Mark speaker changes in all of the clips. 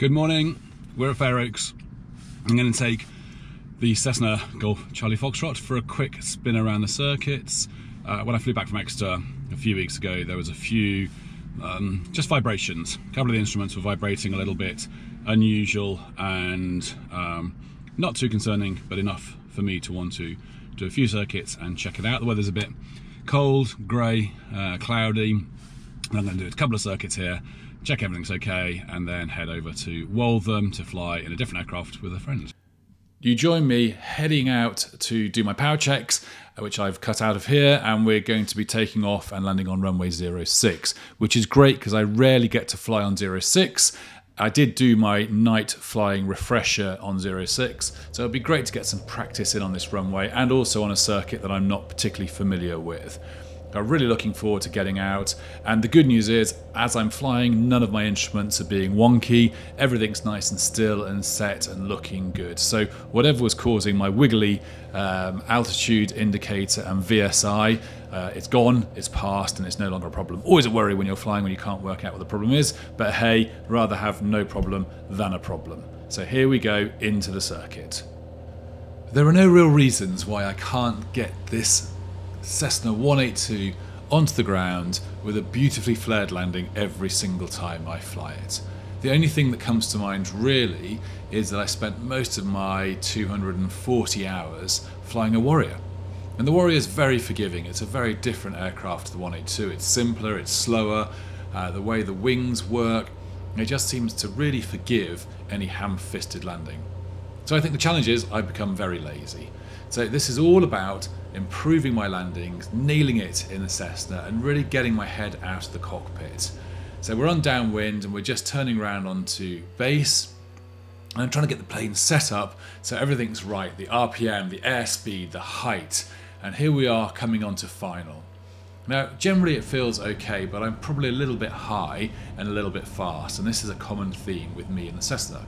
Speaker 1: Good morning, we're at Fairoaks. I'm going to take the Cessna Golf Charlie Foxtrot for a quick spin around the circuits. When I flew back from Exeter a few weeks ago, there was a few just vibrations. A couple of the instruments were vibrating a little bit unusual and not too concerning, but enough for me to want to do a few circuits and check it out. The weather's a bit cold, grey, cloudy. I'm going to do a couple of circuits here, check everything's okay, and then head over to Waltham to fly in a different aircraft with a friend. You join me heading out to do my power checks, which I've cut out of here, and we're going to be taking off and landing on runway 06, which is great because I rarely get to fly on 06. I did do my night flying refresher on 06, so it'd be great to get some practice in on this runway and also on a circuit that I'm not particularly familiar with. I'm really looking forward to getting out, and the good news is, as I'm flying, none of my instruments are being wonky, everything's nice and still and set and looking good. So whatever was causing my wiggly altitude indicator and VSI, it's gone, it's past, and it's no longer a problem. Always a worry when you're flying when you can't work out what the problem is, but hey, rather have no problem than a problem. So here we go into the circuit. There are no real reasons why I can't get this Cessna 182 onto the ground with a beautifully flared landing every single time I fly it. The only thing that comes to mind really is that I spent most of my 240 hours flying a Warrior. And the Warrior is very forgiving. It's a very different aircraft to the 182. It's simpler, it's slower, the way the wings work, it just seems to really forgive any ham-fisted landing. So I think the challenge is I've become very lazy. So this is all about improving my landings, nailing it in the Cessna, and really getting my head out of the cockpit. So we're on downwind and we're just turning around onto base, and I'm trying to get the plane set up so everything's right, the RPM, the airspeed, the height, and here we are coming onto final. Now generally it feels okay, but I'm probably a little bit high and a little bit fast, and this is a common theme with me in the Cessna.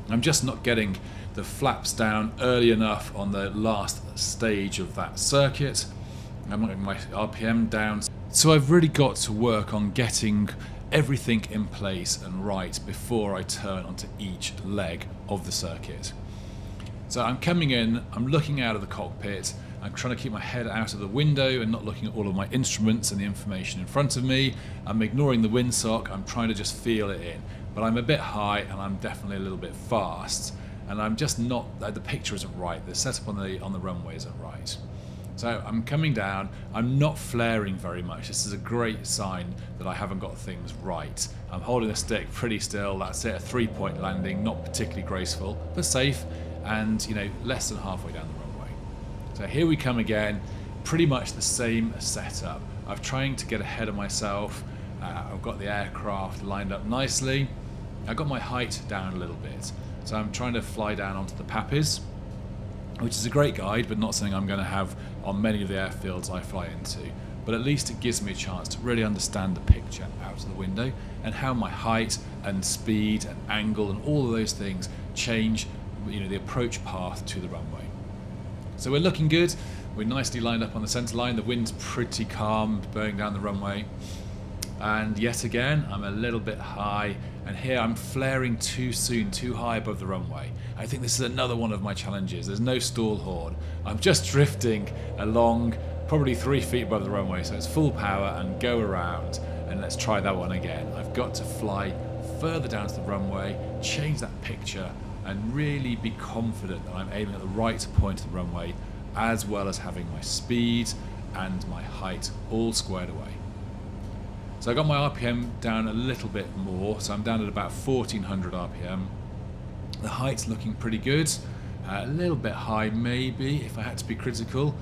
Speaker 1: I'm just not getting the flaps down early enough on the last stage of that circuit. I'm not getting my RPM down. So I've really got to work on getting everything in place and right before I turn onto each leg of the circuit. So I'm coming in, I'm looking out of the cockpit, I'm trying to keep my head out of the window and not looking at all of my instruments and the information in front of me. I'm ignoring the windsock, I'm trying to just feel it in. But I'm a bit high and I'm definitely a little bit fast. And I'm just not, the picture isn't right, the setup on the runway isn't right. So I'm coming down, I'm not flaring very much. This is a great sign that I haven't got things right. I'm holding the stick pretty still, that's it, a 3-point landing, not particularly graceful, but safe, and you know, less than halfway down the runway. So here we come again, pretty much the same setup. I'm trying to get ahead of myself, I've got the aircraft lined up nicely, I've got my height down a little bit. So I'm trying to fly down onto the Pappies, which is a great guide, but not something I'm going to have on many of the airfields I fly into. But at least it gives me a chance to really understand the picture out of the window and how my height and speed and angle and all of those things change, you know, the approach path to the runway. So we're looking good. We're nicely lined up on the centre line. The wind's pretty calm, blowing down the runway. And yet again, I'm a little bit high, and here I'm flaring too soon, too high above the runway. I think this is another one of my challenges. There's no stall horn. I'm just drifting along, probably 3 feet above the runway, so it's full power and go around, and let's try that one again. I've got to fly further down to the runway, change that picture, and really be confident that I'm aiming at the right point of the runway, as well as having my speed and my height all squared away. So I got my RPM down a little bit more, so I'm down at about 1400 RPM. The height's looking pretty good, a little bit high maybe if I had to be critical.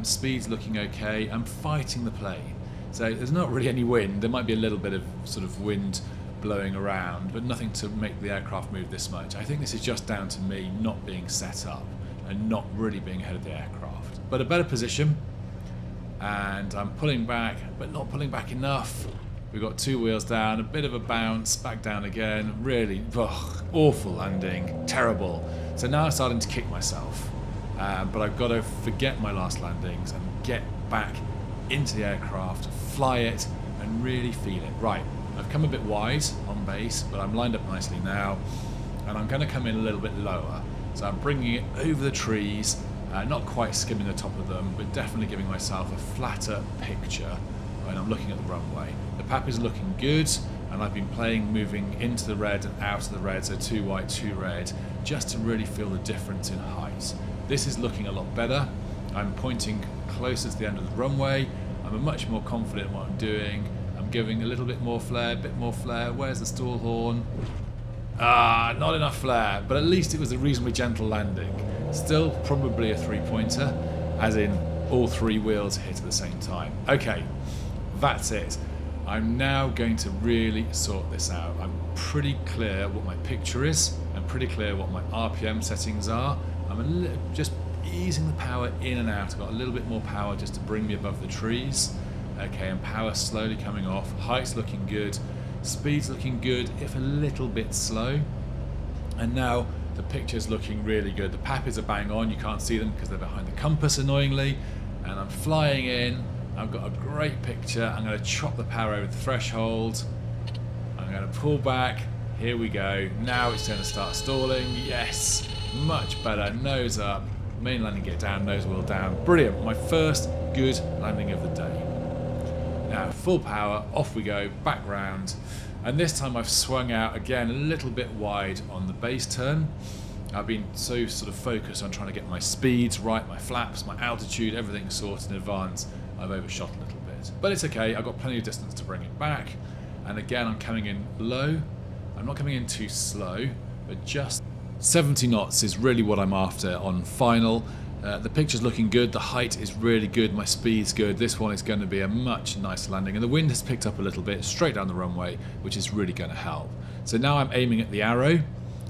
Speaker 1: Speed's looking okay, I'm fighting the plane. So there's not really any wind, there might be a little bit of sort of wind blowing around, but nothing to make the aircraft move this much. I think this is just down to me not being set up and not really being ahead of the aircraft. But a better position. And I'm pulling back, but not pulling back enough. We've got 2 wheels down, a bit of a bounce, back down again. Really, awful landing, terrible. So now I'm starting to kick myself. But I've got to forget my last landings and get back into the aircraft, fly it, and really feel it. Right, I've come a bit wide on base, but I'm lined up nicely now, and I'm going to come in a little bit lower. So I'm bringing it over the trees, not quite skimming the top of them, but definitely giving myself a flatter picture when I'm looking at the runway. The PAP is looking good, and I've been playing moving into the red and out of the red, so 2 white, 2 red, just to really feel the difference in height. This is looking a lot better. I'm pointing closer to the end of the runway. I'm much more confident in what I'm doing. I'm giving a little bit more flare, Where's the stall horn? Ah, not enough flare, but at least it was a reasonably gentle landing. Still probably a 3-pointer, as in all 3 wheels hit at the same time. Okay, that's it. I'm now going to really sort this out. I'm pretty clear what my picture is. I'm pretty clear what my RPM settings are. I'm just easing the power in and out. I've got a little bit more power just to bring me above the trees. Okay, and power slowly coming off. Height's looking good. Speed's looking good, if a little bit slow. And now the picture's looking really good. The PAPs are bang on. You can't see them because they're behind the compass, annoyingly. And I'm flying in. I've got a great picture. I'm going to chop the power over the threshold. I'm going to pull back. Here we go. Now it's going to start stalling. Yes, much better. Nose up. Main landing gear down. Nose wheel down. Brilliant. My first good landing of the day. Now full power. Off we go. Back round. And this time I've swung out again a little bit wide on the base turn. I've been so sort of focused on trying to get my speeds right, my flaps, my altitude, everything sorted in advance. I've overshot a little bit, but it's okay. I've got plenty of distance to bring it back. And again, I'm coming in low. I'm not coming in too slow, but just 70 knots is really what I'm after on final. The picture's looking good. The height is really good. My speed's good. This one is going to be a much nicer landing, and the wind has picked up a little bit straight down the runway, which is really going to help. So now I'm aiming at the arrow,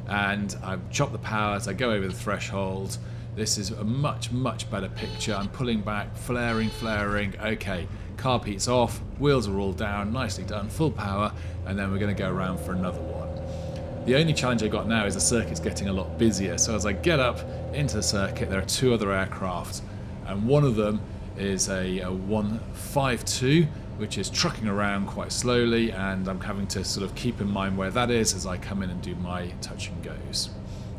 Speaker 1: and I've chopped the power as I go over the threshold. This is a much, much better picture. I'm pulling back, flaring. Okay, carb heat's off, wheels are all down, nicely done, full power, and then we're going to go around for another one. The only challenge I got now is the circuit's getting a lot busier. So as I get up into the circuit, there are 2 other aircraft, and one of them is a 152, which is trucking around quite slowly, and I'm having to sort of keep in mind where that is as I come in and do my touch and goes.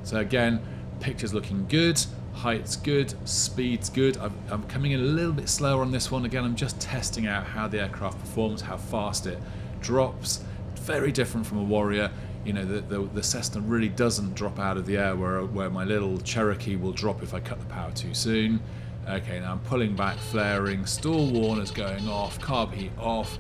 Speaker 1: So again, picture's looking good. Height's good, speed's good. I'm coming in a little bit slower on this one. Again, I'm just testing out how the aircraft performs, how fast it drops. Very different from a Warrior. You know, the Cessna really doesn't drop out of the air where my little Cherokee will drop if I cut the power too soon. Okay, now I'm pulling back, flaring, stall warners going off, carb heat off,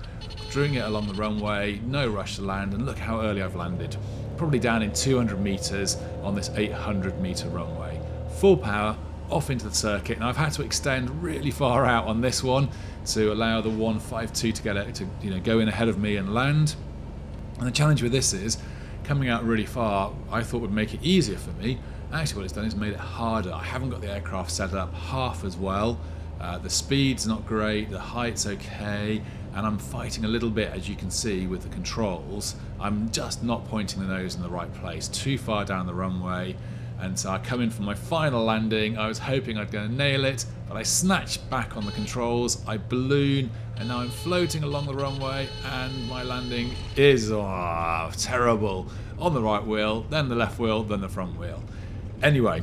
Speaker 1: doing it along the runway, no rush to land, and look how early I've landed. Probably down in 200 meters on this 800 meter runway. Full power, off into the circuit, and I've had to extend really far out on this one to allow the 152 to get it to go in ahead of me and land. And the challenge with this is coming out really far. I thought would make it easier for me. Actually, what it's done is made it harder. I haven't got the aircraft set up half as well. The speed's not great, the height's okay, and I'm fighting a little bit, as you can see, with the controls. I'm just not pointing the nose in the right place, too far down the runway. And so I come in for my final landing. I was hoping I'd go nail it, but I snatched back on the controls, I balloon, and now I'm floating along the runway, and my landing is terrible. On the right wheel, then the left wheel, then the front wheel. Anyway,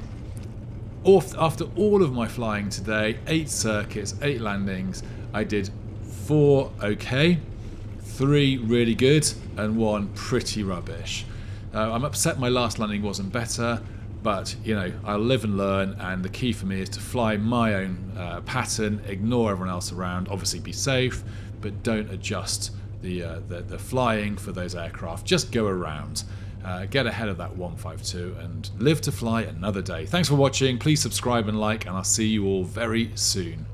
Speaker 1: after all of my flying today, 8 circuits, 8 landings, I did 4 okay, 3 really good, and 1 pretty rubbish. I'm upset my last landing wasn't better. But, I'll live and learn, and the key for me is to fly my own pattern, ignore everyone else around, obviously be safe, but don't adjust the flying for those aircraft. Just go around, get ahead of that 152, and live to fly another day. Thanks for watching. Please subscribe and like, and I'll see you all very soon.